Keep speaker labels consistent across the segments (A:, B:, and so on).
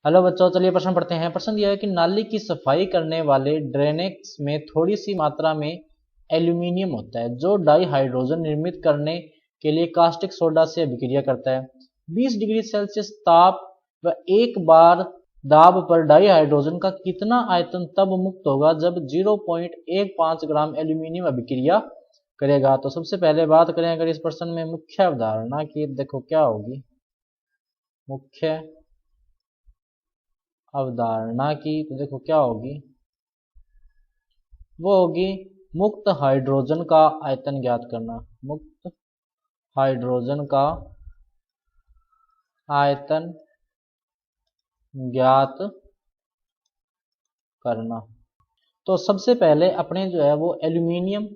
A: Hello बच्चों, चलिए प्रश्न पढ़ते हैं। प्रश्न दिया है कि नाली की सफाई करने वाले ड्रेनेक्स में थोड़ी सी मात्रा में एल्यूमिनियम होता है जो डाई हाइड्रोजन निर्मित करने के लिए कास्टिक सोडा से अभिक्रिया करता है। 20 डिग्री सेल्सियस ताप व एक बार दाब पर डाई हाइड्रोजन का कितना आयतन तब मुक्त होगा जब 0.15 ग्राम एल्यूमिनियम अभिक्रिया करेगा। तो सबसे पहले बात करें अगर इस प्रश्न में मुख्य अवधारणा की, देखो क्या होगी मुख्य अवधारणा की, तो देखो क्या होगी, वो होगी मुक्त हाइड्रोजन का आयतन ज्ञात करना। मुक्त हाइड्रोजन का आयतन ज्ञात करना। तो सबसे पहले अपने जो है वो एल्यूमिनियम,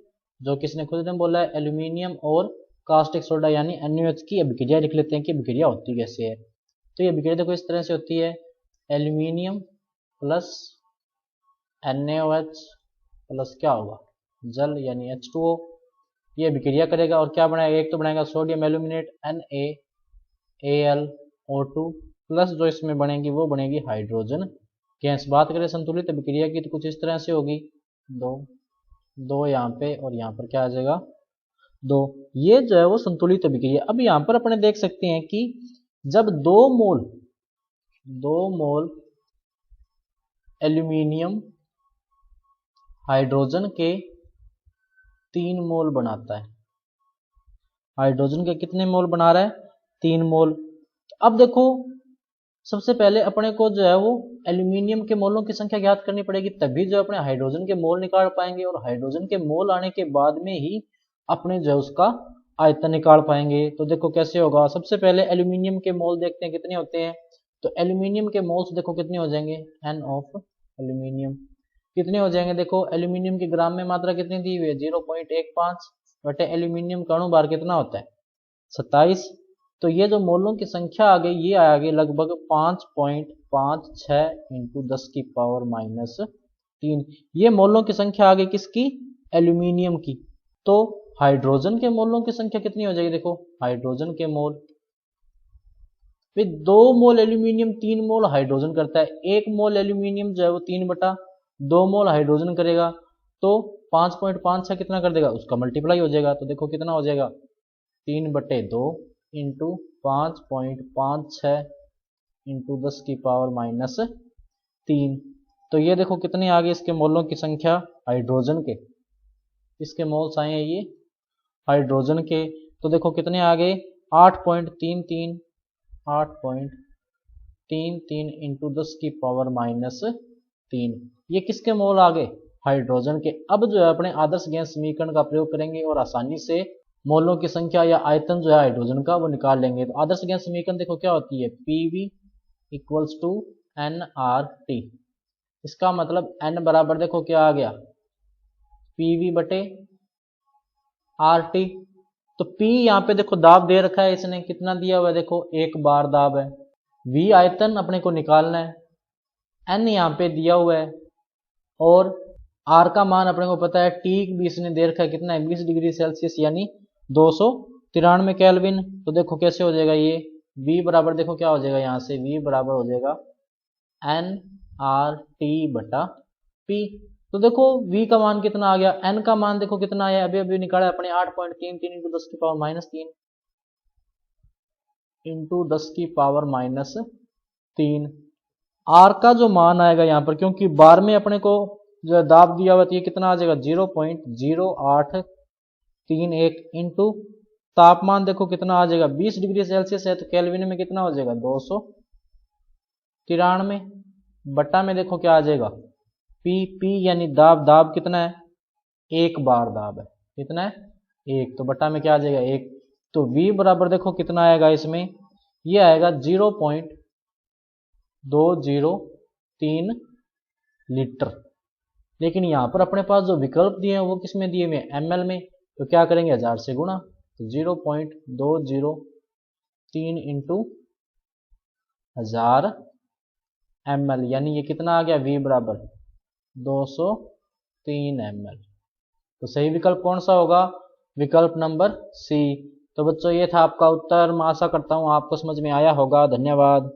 A: जो किसने खुद ने बोला है, एल्यूमिनियम और कास्टिक सोडा यानी NaOH की अभिक्रिया लिख लेते हैं कि अभिक्रिया होती कैसे है। तो ये अभिक्रिया देखो इस तरह से होती है, एल्यूमिनियम प्लस NaOH प्लस क्या होगा, जल यानी H2O। ये अभिक्रिया करेगा और क्या बनाएगा, एक तो बनाएगा सोडियम एल्यूमिनेट NaAlO2 प्लस जो इसमें बनेगी वो बनेगी हाइड्रोजन गैस। बात करें संतुलित अभिक्रिया की तो कुछ इस तरह से होगी, दो यहाँ पे और यहाँ पर क्या आ जाएगा, दो। ये जो है वो संतुलित अभिक्रिया। अब यहाँ पर अपने देख सकते हैं कि जब दो मोल एल्यूमिनियम हाइड्रोजन के 3 मोल बनाता है, हाइड्रोजन के कितने मोल बना रहा है, 3 मोल। अब देखो सबसे पहले अपने को जो है वो एल्यूमिनियम के मोलों की संख्या ज्ञात करनी पड़ेगी, तभी जो अपने हाइड्रोजन के मोल निकाल पाएंगे, और हाइड्रोजन के मोल आने के बाद में ही अपने जो है उसका आयतन निकाल पाएंगे। तो देखो कैसे होगा, सबसे पहले एल्यूमिनियम के मोल देखते हैं कितने होते हैं। तो एल्यूमिनियम के मोल्स देखो कितने हो जाएंगे, N ऑफ एल्यूमिनियम कितने हो जाएंगे, देखो एल्यूमिनियम की ग्राम में मात्रा कितनी दी हुई है, 0.15 बटे एल्यूमिनियम का अणु भार कितना होता है, 27। तो ये जो मोलों की संख्या आ गई, ये आ गई लगभग 5.56 इंटू 10 की पावर माइनस 3। ये मोलों की संख्या आ गई किसकी, एल्यूमिनियम की। तो हाइड्रोजन के मोलों की संख्या कितनी हो जाएगी, देखो हाइड्रोजन के मोल, फिर 2 मोल एल्यूमिनियम 3 मोल हाइड्रोजन करता है, 1 मोल एल्यूमिनियम जो है वो 3/2 मोल हाइड्रोजन करेगा, तो 5.56 कितना कर देगा, उसका मल्टीप्लाई हो जाएगा। तो देखो कितना हो जाएगा, 3/2 इंटू 5.56 इंटू 10 की पावर माइनस 3। तो ये देखो कितने आ गए इसके मोलों की संख्या हाइड्रोजन के, इसके मोल्स आए हैं ये हाइड्रोजन के। तो देखो कितने आ गए, 8.33 इंटू 10 की पावर माइनस 3। ये किसके मोल आ गए, हाइड्रोजन के। अब जो है अपने आदर्श गैस समीकरण का प्रयोग करेंगे और आसानी से मोलों की संख्या या आयतन जो है हाइड्रोजन का वो निकाल लेंगे। तो आदर्श गैस समीकरण देखो क्या होती है, PV इक्वल्स टू nRT। इसका मतलब N बराबर देखो क्या आ गया, PV बटे RT। तो P यहाँ पे देखो दाब दे रखा है इसने, कितना दिया हुआ है, देखो 1 बार दाब है। V आयतन अपने को निकालना है, N यहाँ पे दिया हुआ है, और R का मान अपने को पता है, T भी इसने दे रखा है कितना है, 20 डिग्री सेल्सियस यानी 293 केल्विन। तो देखो कैसे हो जाएगा ये, V बराबर देखो क्या हो जाएगा, यहाँ से V बराबर हो जाएगा nRT बटा P। तो देखो V का मान कितना आ गया, N का मान देखो कितना आया, अभी निकाला अपने 8.33 इंटू 10 की पावर माइनस 3 इंटू 10 की पावर माइनस 3। R का जो मान आएगा यहाँ पर, क्योंकि बार में अपने को जो दाब दिया हुआ है, कितना आ जाएगा 0.0831 इंटू तापमान देखो कितना आ जाएगा, 20 डिग्री सेल्सियस है, तो केल्विन में कितना हो जाएगा 293 बट्टा में देखो क्या आ जाएगा, P यानी दाब कितना है, 1 बार दाब है, कितना है 1, तो बट्टा में क्या आ जाएगा 1। तो V बराबर देखो कितना आएगा इसमें, ये आएगा 0.203 लीटर। लेकिन यहाँ पर अपने पास जो विकल्प दिए हैं वो किस में दिए हुए हैं, ml में। तो क्या करेंगे 1000 से गुणा, तो 0.203 इंटू 1000 ml, यानी ये कितना आ गया, V बराबर 203 ml। तो सही विकल्प कौन सा होगा, विकल्प नंबर C। तो बच्चों ये था आपका उत्तर। मैं आशा करता हूँ आपको समझ में आया होगा। धन्यवाद।